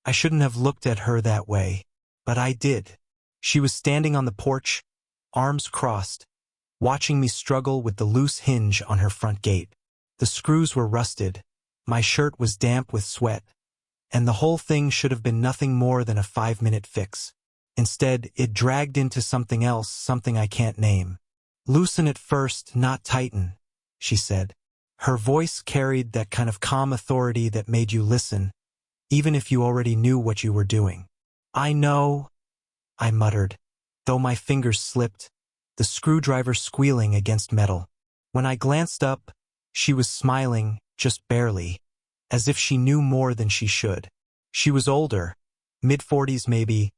I shouldn't have looked at her that way, but I did. She was standing on the porch, arms crossed, watching me struggle with the loose hinge on her front gate. The screws were rusted, my shirt was damp with sweat, and the whole thing should have been nothing more than a 5-minute fix. Instead, it dragged into something else, something I can't name. "Loosen it first, not tighten," she said. Her voice carried that kind of calm authority that made you listen, even if you already knew what you were doing. "I know," I muttered, though my fingers slipped, the screwdriver squealing against metal. When I glanced up, she was smiling, just barely, as if she knew more than she should. She was older, mid-40s maybe,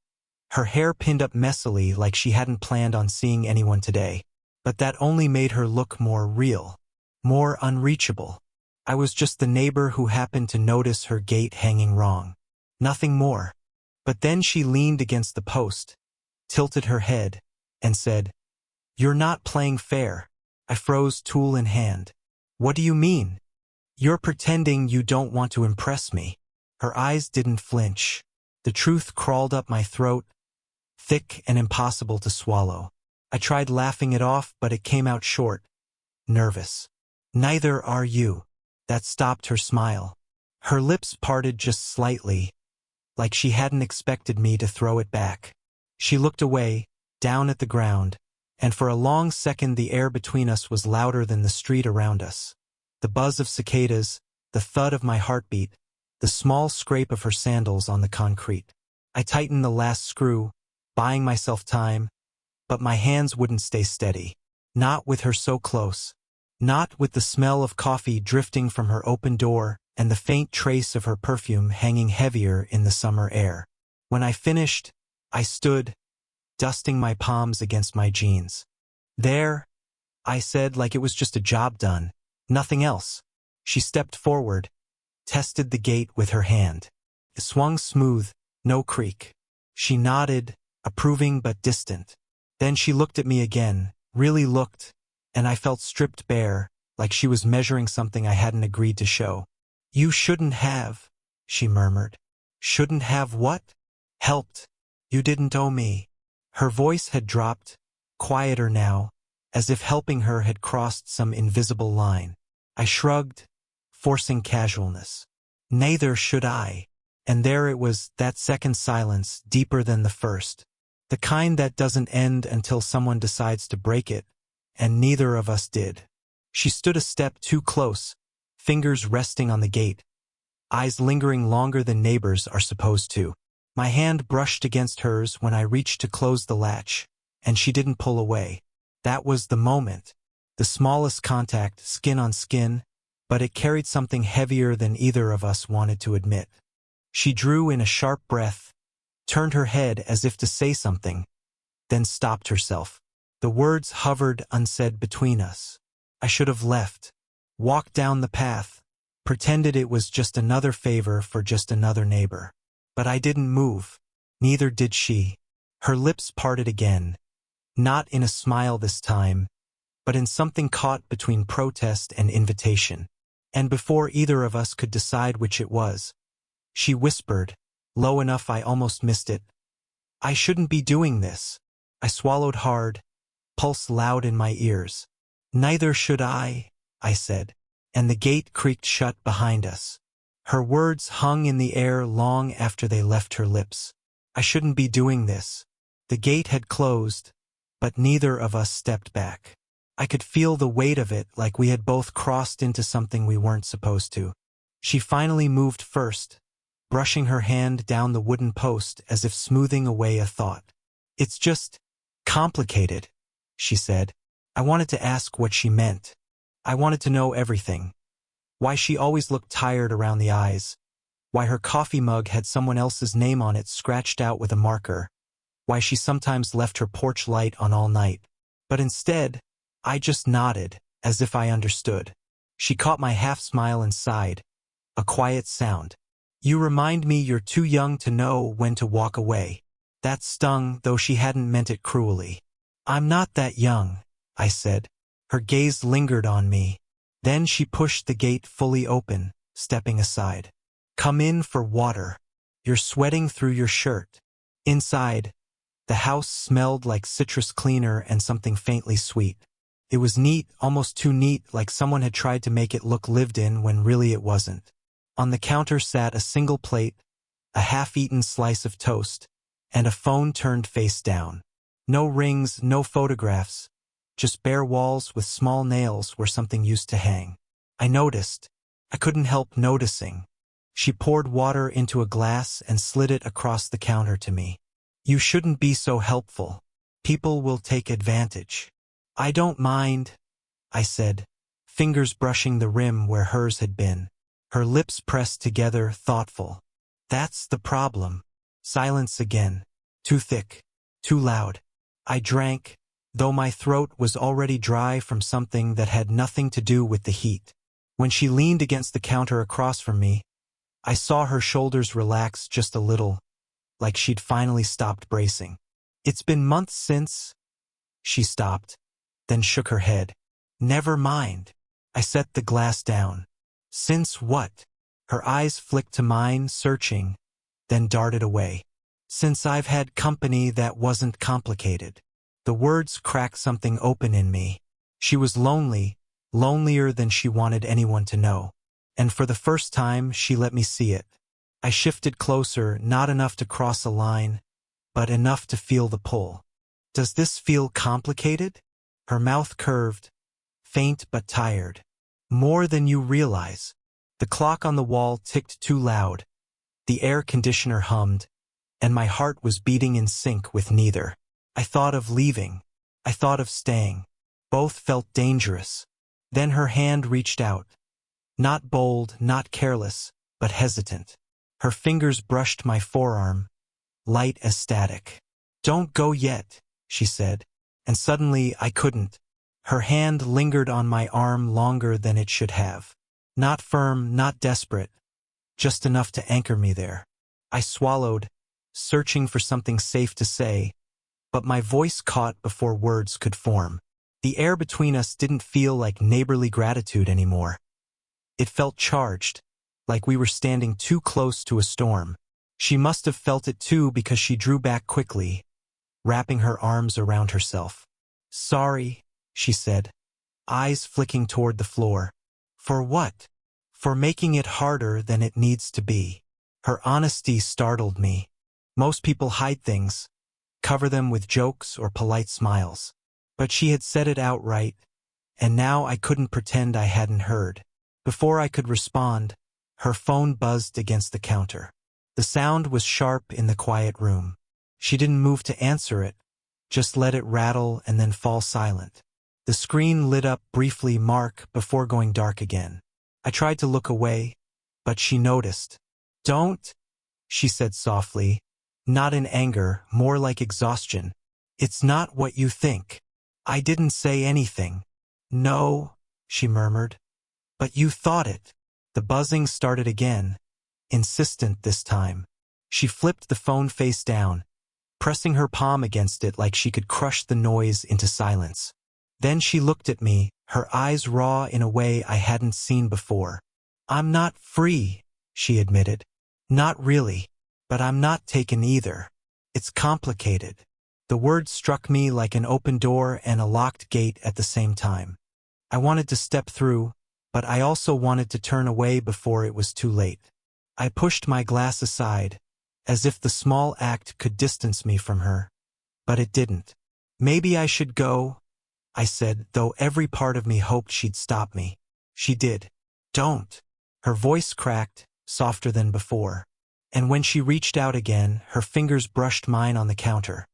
her hair pinned up messily like she hadn't planned on seeing anyone today. But that only made her look more real, more unreachable. I was just the neighbor who happened to notice her gate hanging wrong. Nothing more. But then she leaned against the post, tilted her head, and said, "You're not playing fair." I froze, tool in hand. "What do you mean?" "You're pretending you don't want to impress me." Her eyes didn't flinch. The truth crawled up my throat, thick and impossible to swallow. I tried laughing it off, but it came out short, nervous. "Neither are you." That stopped her smile. Her lips parted just slightly, like she hadn't expected me to throw it back. She looked away, down at the ground, and for a long second the air between us was louder than the street around us. The buzz of cicadas, the thud of my heartbeat, the small scrape of her sandals on the concrete. I tightened the last screw, buying myself time, but my hands wouldn't stay steady. Not with her so close. Not with the smell of coffee drifting from her open door and the faint trace of her perfume hanging heavier in the summer air. When I finished, I stood, dusting my palms against my jeans. "There," I said, like it was just a job done. "Nothing else." She stepped forward, tested the gate with her hand. It swung smooth, no creak. She nodded, approving but distant. Then she looked at me again, really looked, and I felt stripped bare, like she was measuring something I hadn't agreed to show. "You shouldn't have," she murmured. "Shouldn't have what?" "Helped. You didn't owe me." Her voice had dropped, quieter now, as if helping her had crossed some invisible line. I shrugged, forcing casualness. "Neither should I." And there it was, that second silence, deeper than the first. The kind that doesn't end until someone decides to break it, and neither of us did. She stood a step too close, fingers resting on the gate, eyes lingering longer than neighbors are supposed to. My hand brushed against hers when I reached to close the latch, and she didn't pull away. That was the moment. The smallest contact, skin on skin, but it carried something heavier than either of us wanted to admit. She drew in a sharp breath, turned her head as if to say something, then stopped herself. The words hovered unsaid between us. I should have left, walked down the path, pretended it was just another favor for just another neighbor. But I didn't move. Neither did she. Her lips parted again, not in a smile this time, but in something caught between protest and invitation. And before either of us could decide which it was, she whispered, low enough I almost missed it, "I shouldn't be doing this." I swallowed hard, pulse loud in my ears. "Neither should I," I said, and the gate creaked shut behind us. Her words hung in the air long after they left her lips. I shouldn't be doing this. The gate had closed, but neither of us stepped back. I could feel the weight of it, like we had both crossed into something we weren't supposed to. She finally moved first, brushing her hand down the wooden post as if smoothing away a thought. "It's just complicated," she said. I wanted to ask what she meant. I wanted to know everything. Why she always looked tired around the eyes. Why her coffee mug had someone else's name on it scratched out with a marker. Why she sometimes left her porch light on all night. But instead, I just nodded, as if I understood. She caught my half-smile and sighed. A quiet sound. "You remind me you're too young to know when to walk away." That stung, though she hadn't meant it cruelly. "I'm not that young," I said. Her gaze lingered on me. Then she pushed the gate fully open, stepping aside. "Come in for water." You're sweating through your shirt. Inside, the house smelled like citrus cleaner and something faintly sweet. It was neat, almost too neat, like someone had tried to make it look lived in when really it wasn't. On the counter sat a single plate, a half-eaten slice of toast, and a phone turned face down. No rings, no photographs, just bare walls with small nails where something used to hang. I noticed. I couldn't help noticing. She poured water into a glass and slid it across the counter to me. You shouldn't be so helpful. People will take advantage. I don't mind, I said, fingers brushing the rim where hers had been. Her lips pressed together, thoughtful. That's the problem. Silence again. Too thick. Too loud. I drank, though my throat was already dry from something that had nothing to do with the heat. When she leaned against the counter across from me, I saw her shoulders relax just a little, like she'd finally stopped bracing. It's been months since... She stopped, then shook her head. Never mind. I set the glass down. Since what? Her eyes flicked to mine, searching, then darted away. Since I've had company that wasn't complicated. The words cracked something open in me. She was lonely, lonelier than she wanted anyone to know. And for the first time, she let me see it. I shifted closer, not enough to cross a line, but enough to feel the pull. Does this feel complicated? Her mouth curved, faint but tired. More than you realize. The clock on the wall ticked too loud. The air conditioner hummed, and my heart was beating in sync with neither. I thought of leaving. I thought of staying. Both felt dangerous. Then her hand reached out. Not bold, not careless, but hesitant. Her fingers brushed my forearm, light as static. Don't go yet, she said, and suddenly I couldn't. Her hand lingered on my arm longer than it should have. Not firm, not desperate, just enough to anchor me there. I swallowed, searching for something safe to say, but my voice caught before words could form. The air between us didn't feel like neighborly gratitude anymore. It felt charged, like we were standing too close to a storm. She must have felt it too because she drew back quickly, wrapping her arms around herself. Sorry, she said, eyes flicking toward the floor. For what? For making it harder than it needs to be. Her honesty startled me. Most people hide things, cover them with jokes or polite smiles. But she had said it outright, and now I couldn't pretend I hadn't heard. Before I could respond, her phone buzzed against the counter. The sound was sharp in the quiet room. She didn't move to answer it, just let it rattle and then fall silent. The screen lit up briefly, Mark, before going dark again. I tried to look away, but she noticed. Don't, she said softly, not in anger, more like exhaustion. It's not what you think. I didn't say anything. No, she murmured. But you thought it. The buzzing started again, insistent this time. She flipped the phone face down, pressing her palm against it like she could crush the noise into silence. Then she looked at me, her eyes raw in a way I hadn't seen before. I'm not free, she admitted. Not really, but I'm not taken either. It's complicated. The word struck me like an open door and a locked gate at the same time. I wanted to step through, but I also wanted to turn away before it was too late. I pushed my glass aside, as if the small act could distance me from her. But it didn't. Maybe I should go, I said, though every part of me hoped she'd stop me. She did. Don't. Her voice cracked, softer than before. And when she reached out again, her fingers brushed mine on the counter.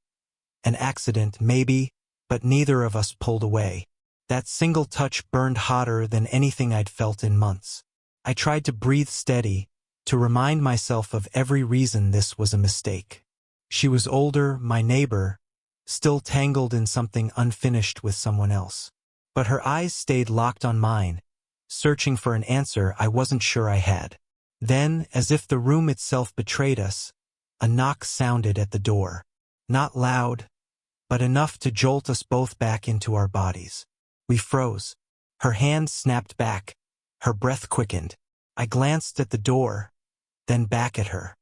An accident, maybe, but neither of us pulled away. That single touch burned hotter than anything I'd felt in months. I tried to breathe steady, to remind myself of every reason this was a mistake. She was older, my neighbor, still tangled in something unfinished with someone else. But her eyes stayed locked on mine, searching for an answer I wasn't sure I had. Then, as if the room itself betrayed us, a knock sounded at the door. Not loud, but enough to jolt us both back into our bodies. We froze. Her hand snapped back. Her breath quickened. I glanced at the door, then back at her.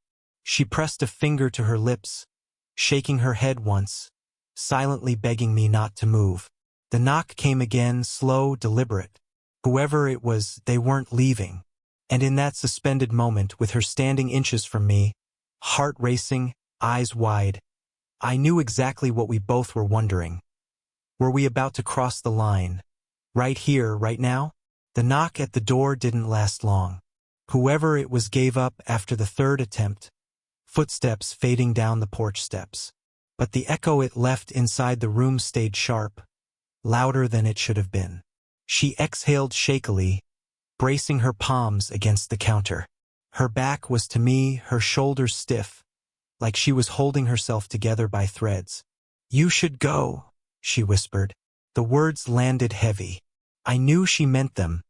She pressed a finger to her lips, shaking her head once, silently begging me not to move. The knock came again, slow, deliberate. Whoever it was, they weren't leaving. And in that suspended moment, with her standing inches from me, heart racing, eyes wide, I knew exactly what we both were wondering. Were we about to cross the line? Right here, right now? The knock at the door didn't last long. Whoever it was gave up after the third attempt, footsteps fading down the porch steps. But the echo it left inside the room stayed sharp, louder than it should have been. She exhaled shakily, bracing her palms against the counter. Her back was to me, her shoulders stiff, like she was holding herself together by threads. "You should go," she whispered. The words landed heavy. I knew she meant them,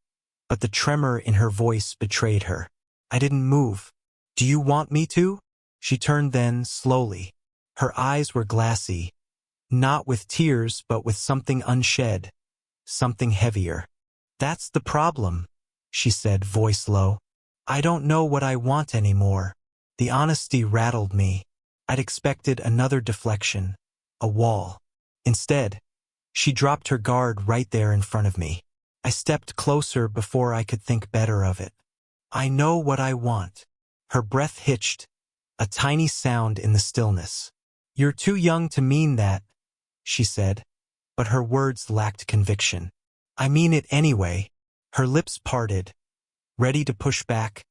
but the tremor in her voice betrayed her. I didn't move. "Do you want me to?" She turned then, slowly. Her eyes were glassy, not with tears but with something unshed, something heavier. "That's the problem," she said, voice low. "I don't know what I want anymore." The honesty rattled me. I'd expected another deflection, a wall. Instead, she dropped her guard right there in front of me. I stepped closer before I could think better of it. "I know what I want." Her breath hitched, a tiny sound in the stillness. "You're too young to mean that," she said, but her words lacked conviction. "I mean it anyway." Her lips parted, ready to push back,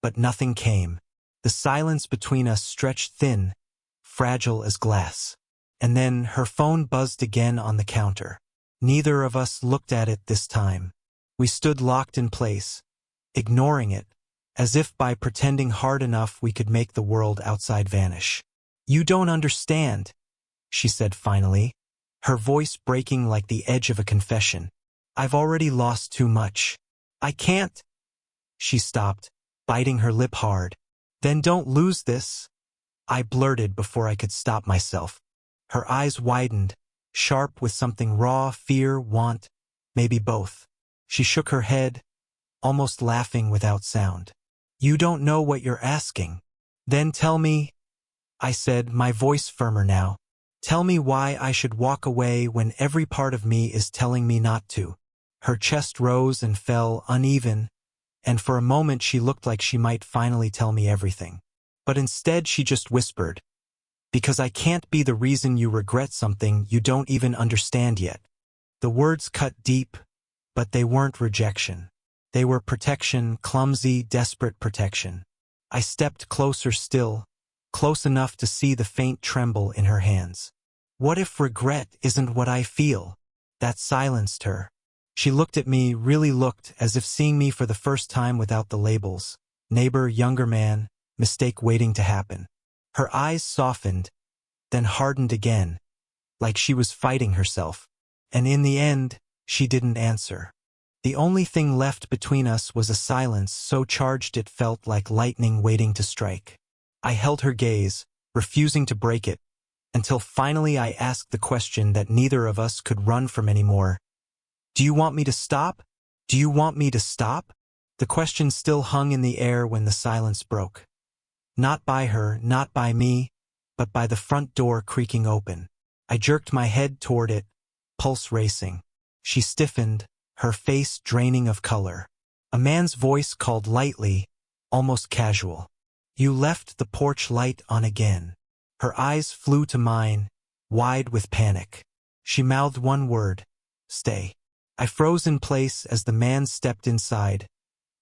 but nothing came. The silence between us stretched thin, fragile as glass. And then her phone buzzed again on the counter. Neither of us looked at it this time. We stood locked in place, ignoring it, as if by pretending hard enough we could make the world outside vanish. "You don't understand," she said finally, her voice breaking like the edge of a confession. "I've already lost too much. I can't." She stopped, biting her lip hard. "Then don't lose this," I blurted before I could stop myself. Her eyes widened, sharp with something raw, fear, want, maybe both. She shook her head, almost laughing without sound. "You don't know what you're asking." "Then tell me," I said, my voice firmer now. "Tell me why I should walk away when every part of me is telling me not to." Her chest rose and fell uneven, and for a moment she looked like she might finally tell me everything. But instead she just whispered, "Because I can't be the reason you regret something you don't even understand yet." The words cut deep, but they weren't rejection. They were protection, clumsy, desperate protection. I stepped closer still, close enough to see the faint tremble in her hands. "What if regret isn't what I feel?" That silenced her. She looked at me, really looked, as if seeing me for the first time without the labels. Neighbor, younger man, mistake waiting to happen. Her eyes softened, then hardened again, like she was fighting herself. And in the end, she didn't answer. The only thing left between us was a silence so charged it felt like lightning waiting to strike. I held her gaze, refusing to break it, until finally I asked the question that neither of us could run from anymore. "Do you want me to stop? Do you want me to stop?" The question still hung in the air when the silence broke. Not by her, not by me, but by the front door creaking open. I jerked my head toward it, pulse racing. She stiffened, her face draining of color. A man's voice called lightly, almost casual. "You left the porch light on again." Her eyes flew to mine, wide with panic. She mouthed one word, "Stay." I froze in place as the man stepped inside,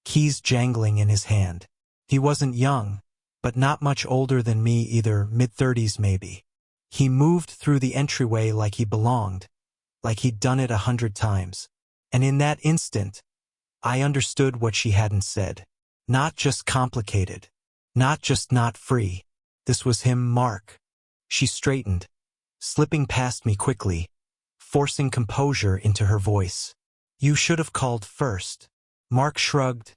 keys jangling in his hand. He wasn't young, but not much older than me either, mid-30s maybe. He moved through the entryway like he belonged, like he'd done it 100 times. And in that instant, I understood what she hadn't said. Not just complicated, not just not free. This was him, Mark. She straightened, slipping past me quickly, forcing composure into her voice. "You should have called first." Mark shrugged,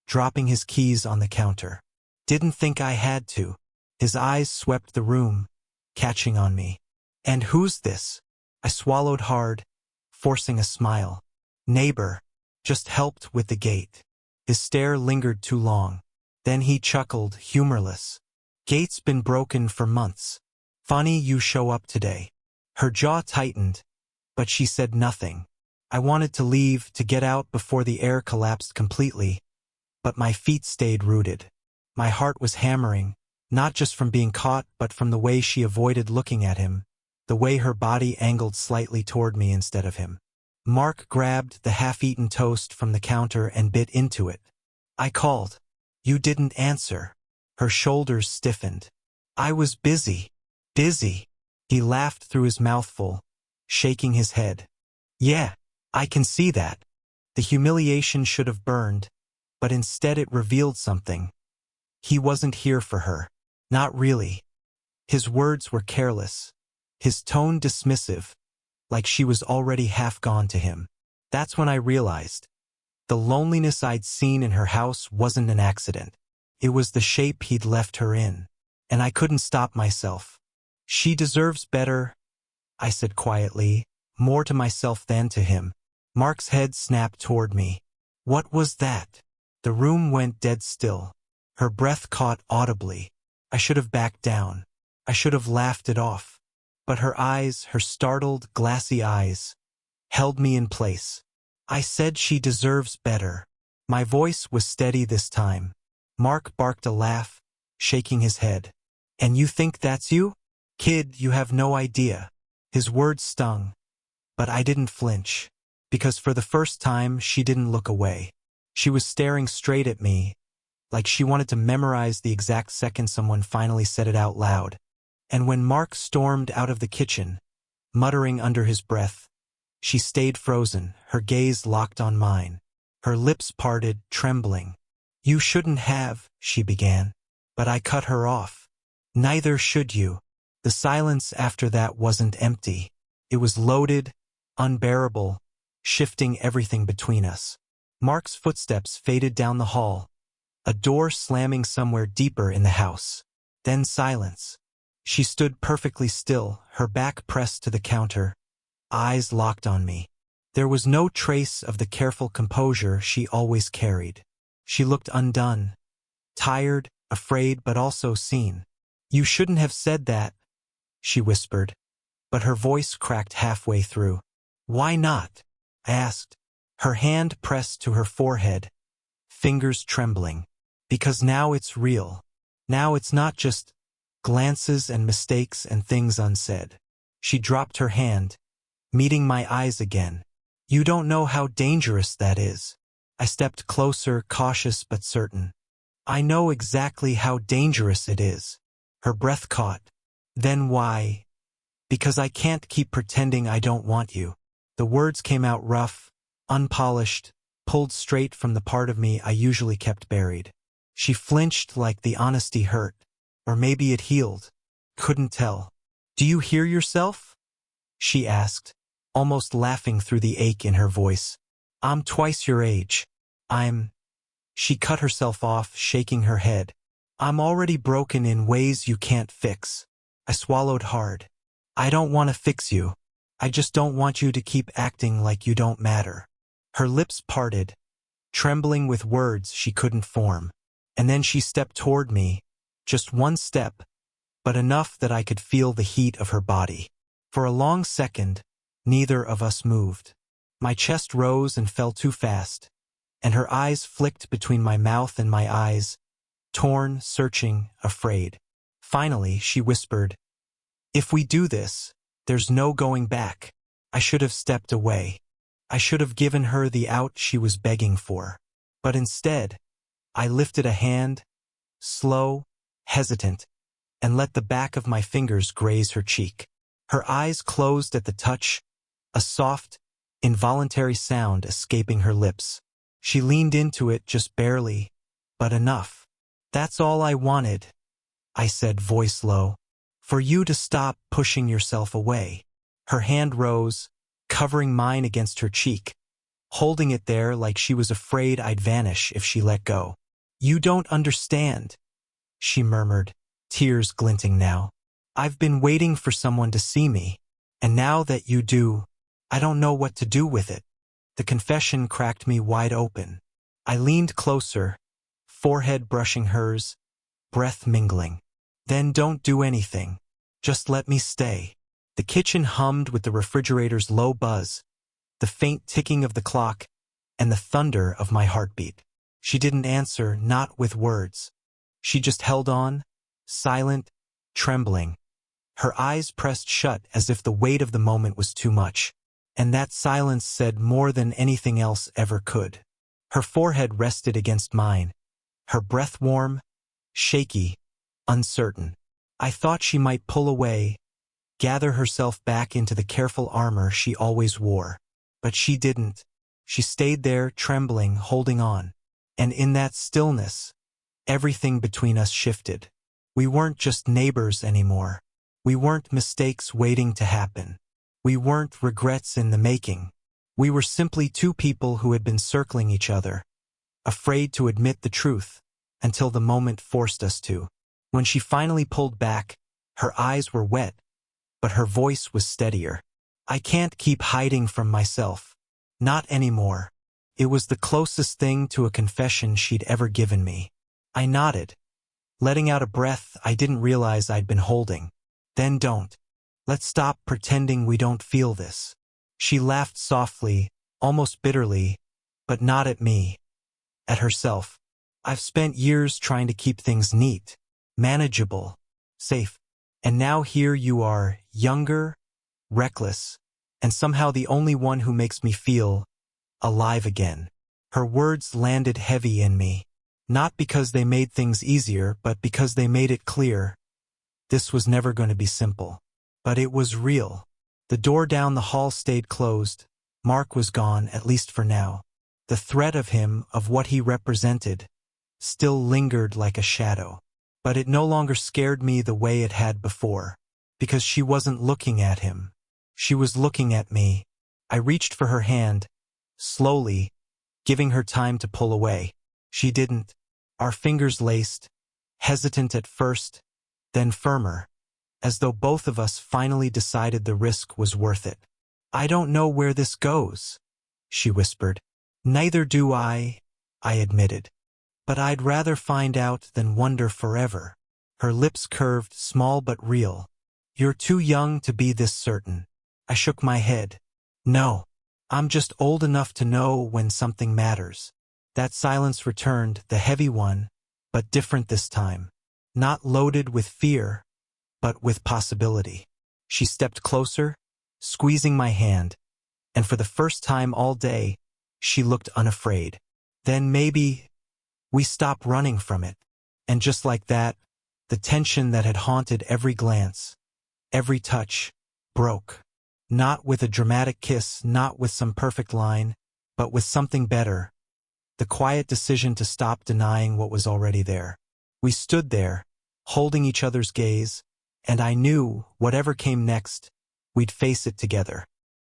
dropping his keys on the counter. "Didn't think I had to." His eyes swept the room, catching on me. "And who's this?" I swallowed hard, forcing a smile. "Neighbor. Just helped with the gate." His stare lingered too long. Then he chuckled, humorless. Gate's been broken for months. Funny you show up today. Her jaw tightened, but she said nothing. I wanted to leave, to get out before the air collapsed completely, but my feet stayed rooted. My heart was hammering, not just from being caught but from the way she avoided looking at him, the way her body angled slightly toward me instead of him. Mark grabbed the half-eaten toast from the counter and bit into it. I called. You didn't answer. Her shoulders stiffened. I was busy. Busy. He laughed through his mouthful, shaking his head. Yeah, I can see that. The humiliation should have burned, but instead it revealed something. He wasn't here for her. Not really. His words were careless, his tone dismissive, like she was already half gone to him. That's when I realized. The loneliness I'd seen in her house wasn't an accident. It was the shape he'd left her in, and I couldn't stop myself. She deserves better, I said quietly, more to myself than to him. Mark's head snapped toward me. What was that? The room went dead still. Her breath caught audibly. I should have backed down. I should have laughed it off. But her eyes, her startled, glassy eyes, held me in place. I said she deserves better. My voice was steady this time. Mark barked a laugh, shaking his head. And you think that's you? Kid, you have no idea. His words stung. But I didn't flinch. Because for the first time, she didn't look away. She was staring straight at me, like she wanted to memorize the exact second someone finally said it out loud. And when Mark stormed out of the kitchen, muttering under his breath, she stayed frozen, her gaze locked on mine. Her lips parted, trembling. You shouldn't have, she began. But I cut her off. Neither should you. The silence after that wasn't empty. It was loaded, unbearable, shifting everything between us. Mark's footsteps faded down the hall, a door slamming somewhere deeper in the house. Then silence. She stood perfectly still, her back pressed to the counter, eyes locked on me. There was no trace of the careful composure she always carried. She looked undone, tired, afraid, but also seen. You shouldn't have said that, she whispered, but her voice cracked halfway through. Why not? I asked, her hand pressed to her forehead, fingers trembling. Because now it's real. Now it's not just glances and mistakes and things unsaid. She dropped her hand, meeting my eyes again. You don't know how dangerous that is. I stepped closer, cautious but certain. I know exactly how dangerous it is. Her breath caught. Then why? Because I can't keep pretending I don't want you. The words came out rough, unpolished, pulled straight from the part of me I usually kept buried. She flinched like the honesty hurt, or maybe it healed. Couldn't tell. Do you hear yourself? She asked, almost laughing through the ache in her voice. I'm twice your age. She cut herself off, shaking her head. I'm already broken in ways you can't fix. I swallowed hard. I don't want to fix you. I just don't want you to keep acting like you don't matter. Her lips parted, trembling with words she couldn't form. And then she stepped toward me, just one step, but enough that I could feel the heat of her body. For a long second, neither of us moved. My chest rose and fell too fast, and her eyes flicked between my mouth and my eyes, torn, searching, afraid. Finally, she whispered, If we do this, there's no going back. I should have stepped away. I should have given her the out she was begging for. But instead, I lifted a hand, slow, hesitant, and let the back of my fingers graze her cheek. Her eyes closed at the touch, a soft, involuntary sound escaping her lips. She leaned into it just barely, but enough. That's all I wanted, I said, voice low. For you to stop pushing yourself away. Her hand rose, covering mine against her cheek, holding it there like she was afraid I'd vanish if she let go. You don't understand, she murmured, tears glinting now. I've been waiting for someone to see me, and now that you do, I don't know what to do with it. The confession cracked me wide open. I leaned closer, forehead brushing hers, breath mingling. Then don't do anything. Just let me stay. The kitchen hummed with the refrigerator's low buzz, the faint ticking of the clock, and the thunder of my heartbeat. She didn't answer, not with words. She just held on, silent, trembling. Her eyes pressed shut as if the weight of the moment was too much. And that silence said more than anything else ever could. Her forehead rested against mine, her breath warm, shaky, uncertain. I thought she might pull away, gather herself back into the careful armor she always wore. But she didn't. She stayed there, trembling, holding on. And in that stillness, everything between us shifted. We weren't just neighbors anymore. We weren't mistakes waiting to happen. We weren't regrets in the making. We were simply two people who had been circling each other, afraid to admit the truth, until the moment forced us to. When she finally pulled back, her eyes were wet, but her voice was steadier. I can't keep hiding from myself. Not anymore. It was the closest thing to a confession she'd ever given me. I nodded, letting out a breath I didn't realize I'd been holding. Then don't. Let's stop pretending we don't feel this. She laughed softly, almost bitterly, but not at me. At herself. I've spent years trying to keep things neat, manageable, safe. And now here you are, younger, reckless, and somehow the only one who makes me feel alive again. Her words landed heavy in me. Not because they made things easier, but because they made it clear. This was never going to be simple. But it was real. The door down the hall stayed closed. Mark was gone, at least for now. The threat of him, of what he represented, still lingered like a shadow. But it no longer scared me the way it had before. Because she wasn't looking at him. She was looking at me. I reached for her hand, slowly, giving her time to pull away. She didn't. Our fingers laced, hesitant at first, then firmer, as though both of us finally decided the risk was worth it. I don't know where this goes, she whispered. Neither do I admitted. But I'd rather find out than wonder forever. Her lips curved, small but real. You're too young to be this certain. I shook my head. No, I'm just old enough to know when something matters. That silence returned, the heavy one, but different this time. Not loaded with fear, but with possibility. She stepped closer, squeezing my hand, and for the first time all day, she looked unafraid. Then maybe we stop running from it. And just like that, the tension that had haunted every glance, every touch, broke. Not with a dramatic kiss, not with some perfect line, but with something better. The quiet decision to stop denying what was already there. We stood there, holding each other's gaze, and I knew, whatever came next, we'd face it together.